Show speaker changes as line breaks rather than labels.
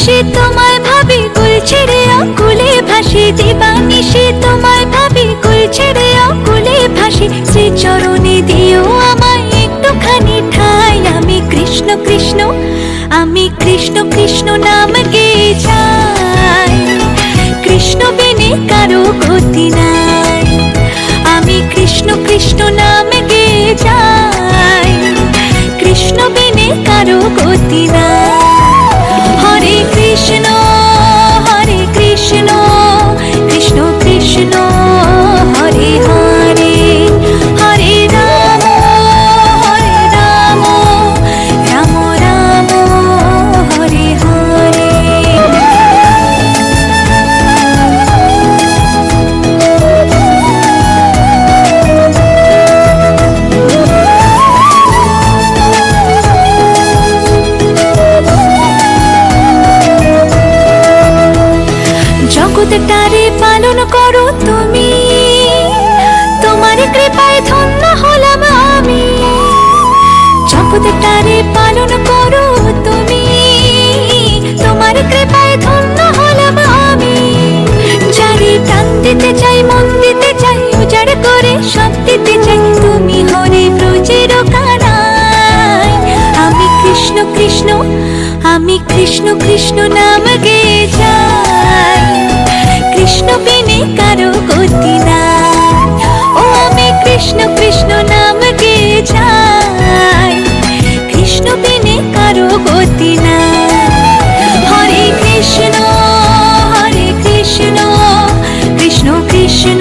দিবানিশি তোমায় ভাবি, কুল ছেড়ে অকুলে ভাসি। দিবানিশি তোমায় ভাবি, কুল ছেড়ে অকুলে ভাসি। শ্রী চরণে দিও আমায় একটুখানি ঠাঁই। আমি কৃষ্ণ কৃষ্ণ, আমি কৃষ্ণ কৃষ্ণ নাম গেয়ে যাই। কৃষ্ণ বিনে কারো গতি নাই। আমি কৃষ্ণ কৃষ্ণ নাম গেয়ে যাই। কৃষ্ণ বিনে কারো গতি নাই। হরে কৃষ্ণ হরে কৃষ্ণ, কৃষ্ণ কৃষ্ণ হরে হরে। হরে রাম রাম রাম হরে হরে। জগৎটারে পালন করো তুমি, তোমার কৃপায় ধন্য হলাম আমি। জগৎটারে পালন করো তুমি, তোমার কৃপায় ধন্য হলাম আমি। যারে প্রাণ দিতে চাই, মন দিতে চাই, উজাড় করে সব দিতে চাই, তুমি হরে ব্রজের কানাই। আমি কৃষ্ণ কৃষ্ণ, আমি কৃষ্ণ কৃষ্ণ নাম গেয়ে যাই। কৃষ্ণ বিনে কারো গতি নাই। ও আমি কৃষ্ণ কৃষ্ণ নাম গেয়ে যাই। কৃষ্ণ বিনে কারো গতি নাই। হরে কৃষ্ণ কৃষ্ণ কৃষ্ণ